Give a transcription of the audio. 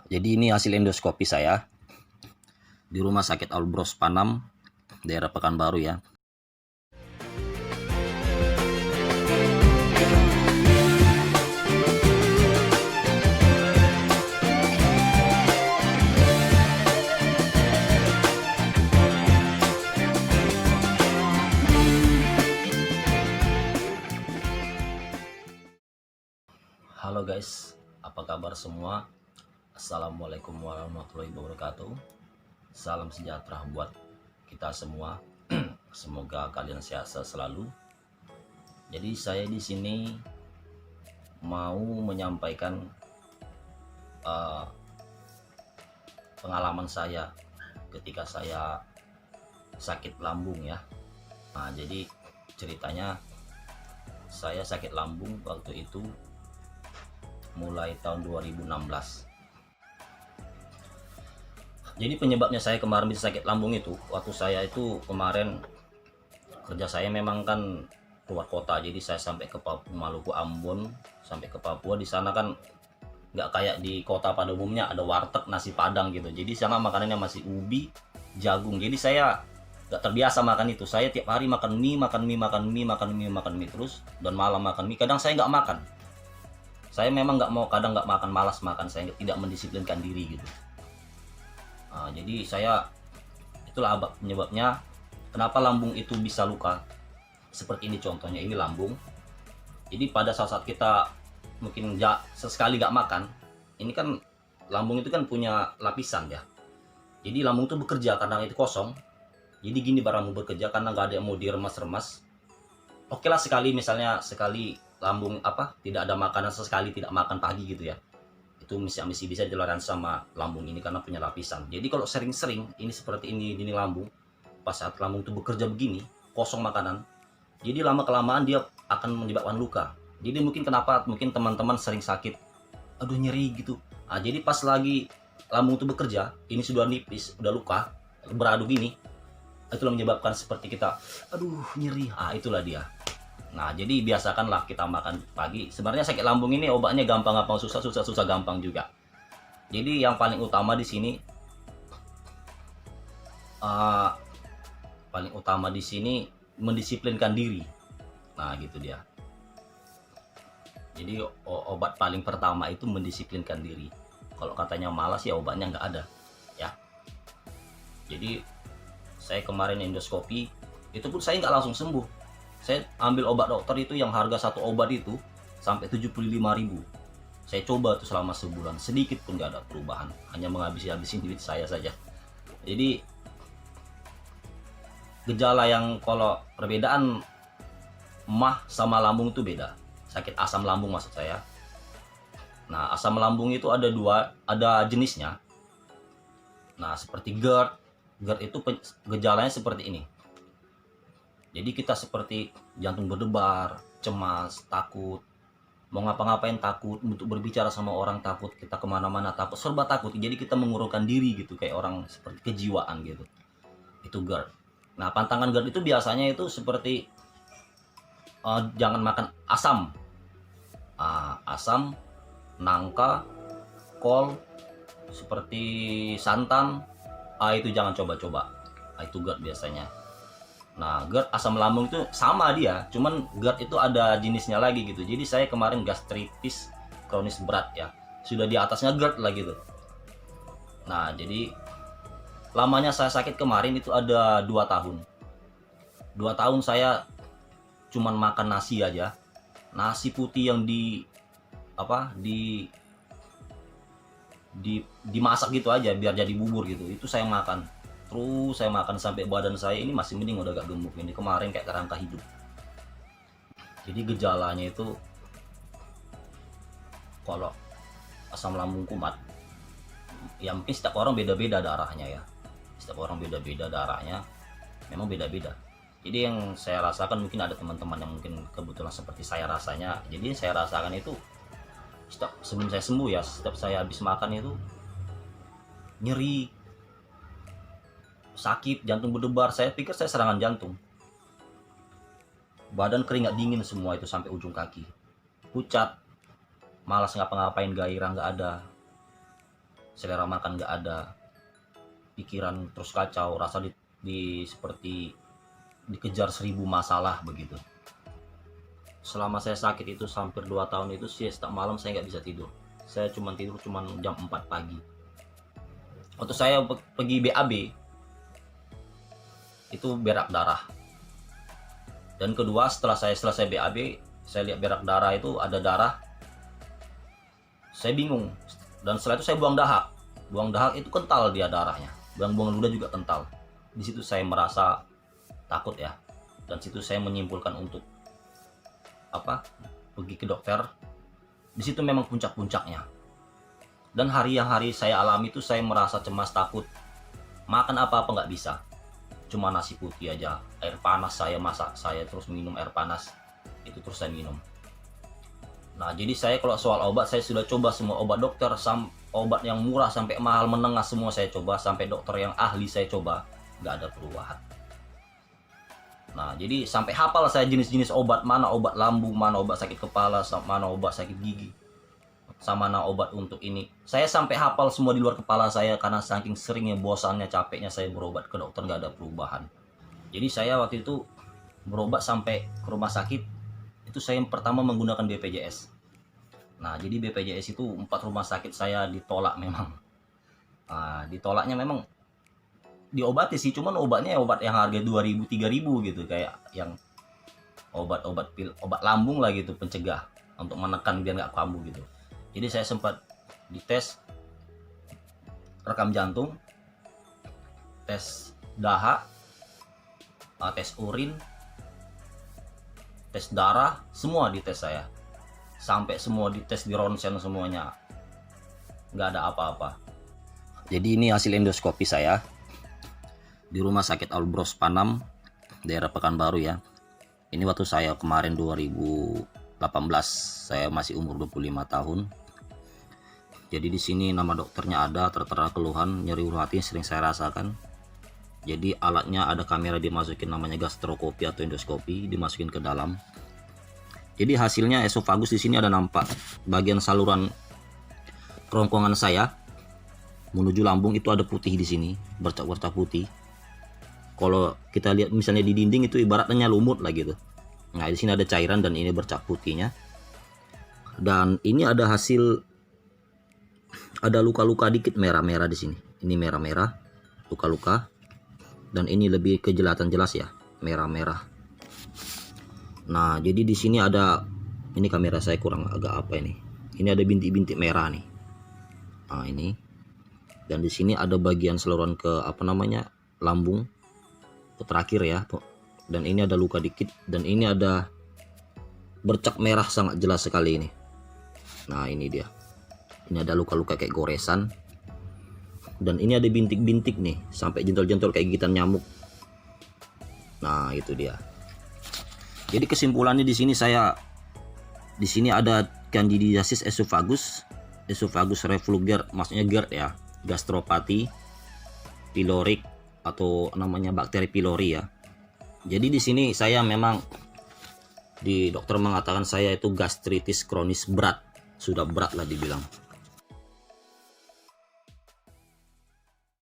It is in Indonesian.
Jadi ini hasil endoskopi saya di Rumah Sakit Albros Panam, daerah Pekanbaru ya. Halo guys, apa kabar semua? Assalamualaikum warahmatullahi wabarakatuh. Salam sejahtera buat kita semua. Semoga kalian sehat selalu. Jadi saya di sini mau menyampaikan pengalaman saya ketika saya sakit lambung ya. Nah, jadi ceritanya saya sakit lambung waktu itu mulai tahun 2016. Jadi penyebabnya saya kemarin bisa sakit lambung itu, waktu saya itu kemarin kerja saya memang kan keluar kota, jadi saya sampai ke Papua, Maluku, Ambon, sampai ke Papua. Di sana kan nggak kayak di kota pada umumnya ada warteg nasi padang gitu. Jadi sana makanannya masih ubi, jagung. Jadi saya nggak terbiasa makan itu. Saya tiap hari makan mie, makan mie, makan mie, makan mie, makan mie terus, dan malam makan mie. Kadang saya nggak makan. Saya memang nggak mau, kadang nggak makan, malas makan, saya tidak mendisiplinkan diri gitu. Nah, jadi saya itulah penyebabnya kenapa lambung itu bisa luka seperti ini. Contohnya ini lambung. Jadi pada saat kita mungkin sesekali nggak makan, ini kan lambung itu kan punya lapisan ya. Jadi lambung itu bekerja karena itu kosong. Jadi gini, barang bekerja karena nggak ada yang mau diremas-remas. Oke lah sekali, misalnya sekali lambung tidak ada makanan, sesekali tidak makan pagi gitu ya, itu masih bisa ditoleransi sama lambung ini karena punya lapisan. Jadi kalau sering-sering ini seperti ini lambung, pas saat lambung itu bekerja begini kosong makanan, jadi lama kelamaan dia akan menyebabkan luka. Jadi mungkin teman-teman sering sakit, aduh nyeri gitu. Nah, jadi pas lagi lambung itu bekerja, ini sudah nipis, udah luka, beradu gini, itulah menyebabkan seperti kita, aduh nyeri. Ah, itulah dia. Nah, jadi biasakanlah kita makan pagi. Sebenarnya sakit lambung ini obatnya gampang-gampang, susah gampang juga. Jadi yang paling utama di sini, uh, mendisiplinkan diri. Nah, gitu dia. Jadi obat paling pertama itu mendisiplinkan diri. Kalau katanya malas ya obatnya nggak ada, ya. Jadi saya kemarin endoskopi, itu pun saya nggak langsung sembuh. Saya ambil obat dokter itu yang harga satu obat itu sampai 75.000. Saya coba tuh selama sebulan, sedikit pun gak ada perubahan, hanya menghabis-habisin duit saya saja. Jadi gejala yang kalau perbedaan mah sama lambung itu beda. Sakit asam lambung maksud saya. Nah, asam lambung itu ada ada jenisnya. Nah, seperti GERD. GERD itu gejalanya seperti ini. Jadi kita seperti jantung berdebar, cemas, takut, mau ngapa-ngapain takut, untuk berbicara sama orang takut, kita kemana-mana takut, serba takut. Jadi kita mengurungkan diri gitu, kayak orang seperti kejiwaan gitu. Itu GERD. Nah, pantangan GERD itu biasanya itu seperti jangan makan asam, asam, nangka, kol, seperti santan, itu jangan coba-coba. Itu GERD biasanya. Nah, GERD asam lambung itu sama dia, cuman GERD itu ada jenisnya lagi gitu. Jadi saya kemarin gastritis kronis berat ya, sudah di atasnya GERD lah gitu. Nah, jadi lamanya saya sakit kemarin itu ada 2 tahun. 2 tahun saya cuman makan nasi aja, nasi putih yang dimasak gitu aja biar jadi bubur gitu. Itu saya makan. Terus saya makan sampai badan saya ini masih mending, udah agak gemuk ini. Kemarin kayak kerangka hidup. Jadi gejalanya itu kalau asam lambung kumat, ya mungkin setiap orang beda-beda darahnya ya. Setiap orang beda-beda darahnya, memang beda-beda. Jadi yang saya rasakan, mungkin ada teman-teman yang mungkin kebetulan seperti saya rasanya. Jadi saya rasakan itu sebelum saya sembuh ya, setiap saya habis makan itu nyeri, sakit, jantung berdebar. Saya pikir saya serangan jantung. Badan keringat dingin semua itu sampai ujung kaki. Pucat, malas ngapa-ngapain, gairah nggak ada. selera makan nggak ada, pikiran terus kacau, rasa seperti dikejar 1000 masalah begitu. Selama saya sakit itu hampir 2 tahun itu, setiap malam saya nggak bisa tidur. Saya tidur jam 4 pagi. Waktu saya pergi BAB itu berak darah. Dan kedua, setelah saya selesai BAB, saya lihat berak darah itu ada darah. Saya bingung. Dan setelah itu saya buang dahak. Buang dahak itu kental dia darahnya. Buang ludah juga kental. Di situ saya merasa takut ya. Dan situ saya menyimpulkan untuk pergi ke dokter. Di situ memang puncak-puncaknya. Dan hari saya alami itu saya merasa cemas, takut. Makan apa-apa nggak bisa. Cuma nasi putih aja. Air panas saya masak, saya terus minum air panas. Itu terus saya minum. Nah, jadi saya kalau soal obat, saya sudah coba semua obat dokter, obat yang murah sampai mahal menengah semua saya coba, sampai dokter yang ahli saya coba, nggak ada perubahan. Nah, jadi sampai hafal saya jenis-jenis obat, mana obat lambung, mana obat sakit kepala, mana obat sakit gigi, sama mana obat untuk ini. Saya sampai hafal semua di luar kepala saya karena saking seringnya, bosannya, capeknya saya berobat ke dokter nggak ada perubahan. Jadi saya waktu itu berobat sampai ke rumah sakit, itu saya yang pertama menggunakan BPJS. Nah, jadi BPJS itu 4 rumah sakit saya ditolak memang. Nah, ditolaknya memang diobati sih, cuman obatnya obat yang harga 2.000 3.000 gitu, kayak yang obat lambung lah gitu, pencegah untuk menekan biar nggak kambuh gitu. Jadi saya sempat dites rekam jantung, tes dahak, tes urin, tes darah, semua dites saya. Sampai semua dites di ronsen semuanya. Nggak ada apa-apa. Jadi ini hasil endoskopi saya di Rumah Sakit Albros Panam, daerah Pekanbaru ya. Ini waktu saya kemarin 2018, saya masih umur 25 tahun. Jadi di sini nama dokternya ada, tertera keluhan nyeri ulu hati sering saya rasakan. Jadi alatnya ada kamera, dimasukin namanya gastroskopi atau endoskopi, dimasukin ke dalam. Jadi hasilnya esofagus di sini ada nampak bagian saluran kerongkongan saya menuju lambung itu ada putih di sini, bercak-bercak putih. Kalau kita lihat misalnya di dinding itu ibaratnya lumut lah gitu. Nah, di sini ada cairan dan ini bercak putihnya. Dan ini ada hasil, ada luka-luka dikit merah-merah di sini. Ini merah-merah, luka-luka. Dan ini lebih kejelatan jelas ya, merah-merah. Nah, jadi di sini ada, ini kamera saya kurang agak apa ini. Ini ada bintik-bintik merah nih. Nah, ini. Dan di sini ada bagian saluran ke lambung terakhir ya. Dan ini ada luka dikit, dan ini ada bercak merah sangat jelas sekali ini. Nah, ini dia. Ini ada luka-luka kayak goresan. Dan ini ada bintik-bintik nih, sampai jentol-jentol kayak gigitan nyamuk. Nah, itu dia. Jadi kesimpulannya di sini ada candidiasis esophagus, esophagus reflux GERD, maksudnya GERD ya, gastropati pyloric atau namanya bakteri pylori ya. Jadi di sini saya memang dokter mengatakan saya itu gastritis kronis berat, sudah berat lah dibilang.